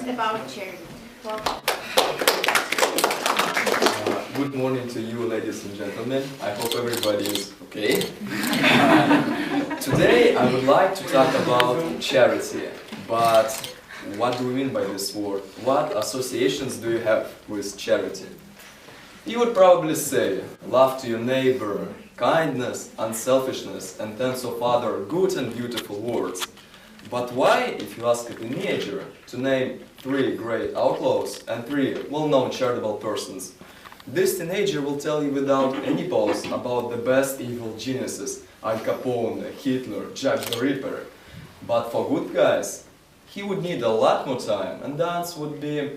about charity. Welcome. Good morning to you, ladies and gentlemen. I hope everybody is okay. Today I would like to talk about charity, but what do we mean by this word? What associations do you have with charity? You would probably say love to your neighbor, kindness, unselfishness, and tens of other good and beautiful words. But why, if you ask a teenager to name 3 great outlaws and 3 well-known charitable persons, this teenager will tell you without any pause about the best evil geniuses, Al Capone, Hitler, Jack the Ripper. But for good guys, he would need a lot more time, and the answer would be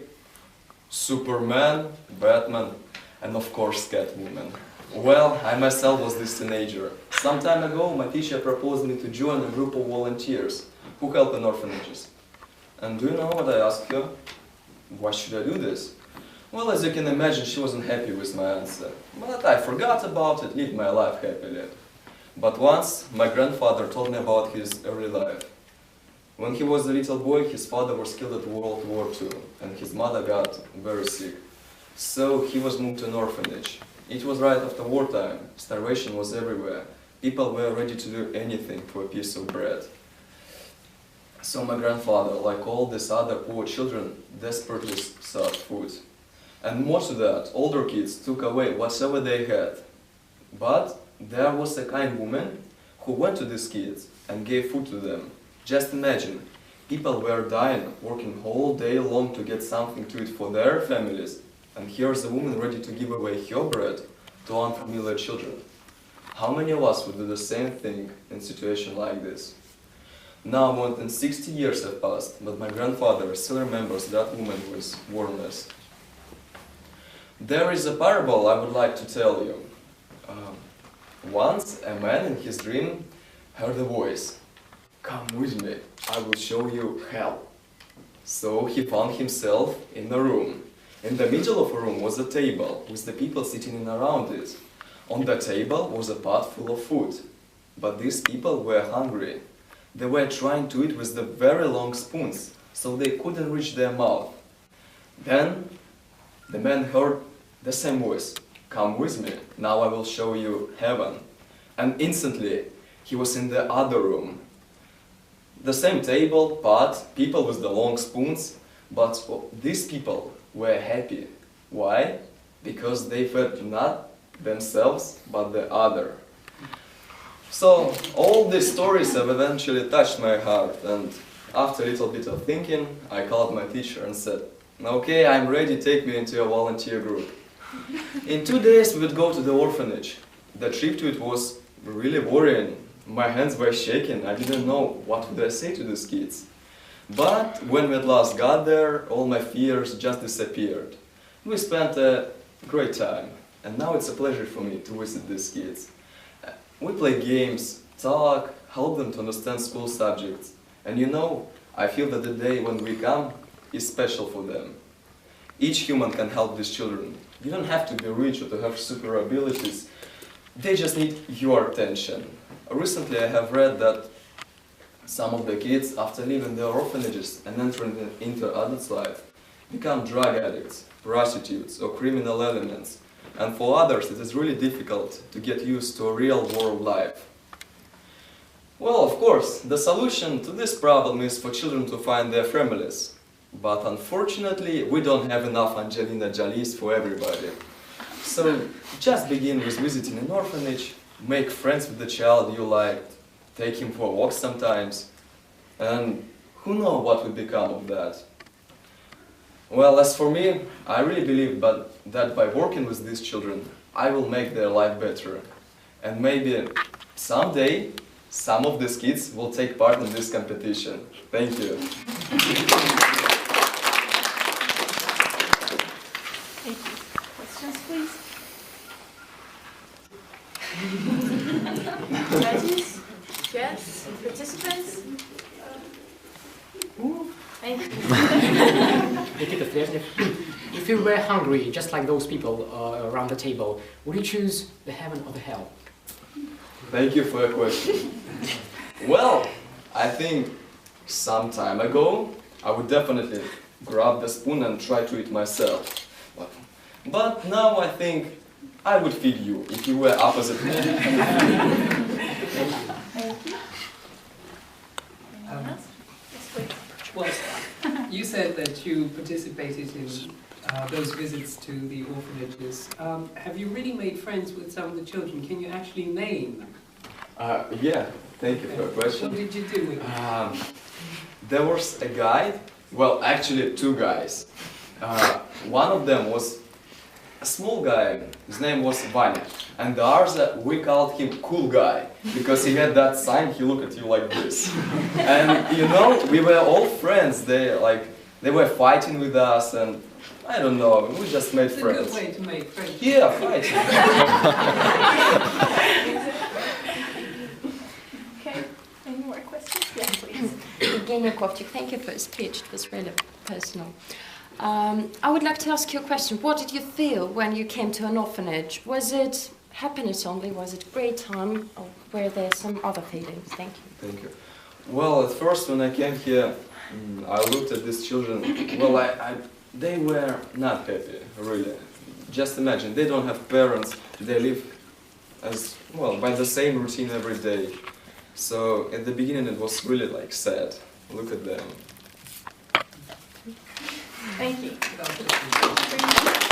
Superman, Batman, and of course Catwoman. Well, I myself was this teenager. Some time ago, my teacher proposed me to join a group of volunteers who help in orphanages. And do you know what I asked her? Why should I do this? Well, as you can imagine, she wasn't happy with my answer. But I forgot about it, lived my life happily. But once, my grandfather told me about his early life. When he was a little boy, his father was killed at World War II, and his mother got very sick. So he was moved to an orphanage. It was right after wartime. Starvation was everywhere. People were ready to do anything for a piece of bread. So my grandfather, like all these other poor children, desperately sought food. And more to that, older kids took away whatever they had. But there was a kind woman who went to these kids and gave food to them. Just imagine, people were dying, working all day long to get something to eat for their families. And here's a woman ready to give away her bread to unfamiliar children. How many of us would do the same thing in a situation like this? Now more than 60 years have passed, but my grandfather still remembers that woman with warmness. There is a parable I would like to tell you. Once a man in his dream heard a voice. "Come with me, I will show you hell." So he found himself in a room. In the middle of a room was a table with the people sitting around it. On the table was a pot full of food. But these people were hungry. They were trying to eat with the very long spoons, so they couldn't reach their mouth. Then the man heard the same voice. "Come with me, now I will show you heaven." And instantly he was in the other room. The same table, pot, people with the long spoons, but these people were happy. Why? Because they fed not themselves, but the other. So, all these stories have eventually touched my heart, and after a little bit of thinking, I called my teacher and said, "Okay, I'm ready, take me into a volunteer group." In 2 days we would go to the orphanage. The trip to it was really worrying. My hands were shaking, I didn't know what would I say to these kids. But when we at last got there, all my fears just disappeared. We spent a great time, and now it's a pleasure for me to visit these kids. We play games, talk, help them to understand school subjects. And you know, I feel that the day when we come is special for them. Each human can help these children. You don't have to be rich or to have super abilities. They just need your attention. Recently I have read that some of the kids, after leaving their orphanages and entering into adult life, become drug addicts, prostitutes, or criminal elements. And for others, it is really difficult to get used to a real-world life. Well, of course, the solution to this problem is for children to find their families. But unfortunately, we don't have enough Angelina Jolies for everybody. So just begin with visiting an orphanage, make friends with the child you liked, take him for a walk sometimes, and who knows what would become of that. Well, as for me, I really believe that by working with these children, I will make their life better. And maybe someday, some of these kids will take part in this competition. Thank you. Thank you. Questions, please? Judges? Yes? Participants? Thank you. Nikita Flesnev. If you were hungry, just like those people around the table, would you choose the heaven or the hell? Thank you for your question. Well, I think some time ago, I would definitely grab the spoon and try to eat myself. But now I think I would feed you if you were opposite me. Thank you. Anyone else? Yes, please. Well, you said that you participated in those visits to the orphanages. Have you really made friends with some of the children? Can you actually name them? Yeah, thank you for the question. What did you do with them? There was a guy, well, actually two guys. One of them was a small guy, his name was Vanya, and the other, we called him Cool Guy, because he had that sign, he looked at you like this. And you know, we were all friends, they were fighting with us, and I don't know, we just made It's a friends. good way to make friends. Yeah, fighting. Okay. Any more questions? Yes, please. Evgenia Kovchik, thank you for your speech. It was really personal. I would like to ask you a question. What did you feel when you came to an orphanage? Was it happiness only? Was it a great time? Or were there some other feelings? Thank you. Thank you. Well, at first when I came here, I looked at these children, well, they were not happy, really. Just imagine, they don't have parents, they live as, well, by the same routine every day. So at the beginning it was really like sad. Look at them. Thank you. Without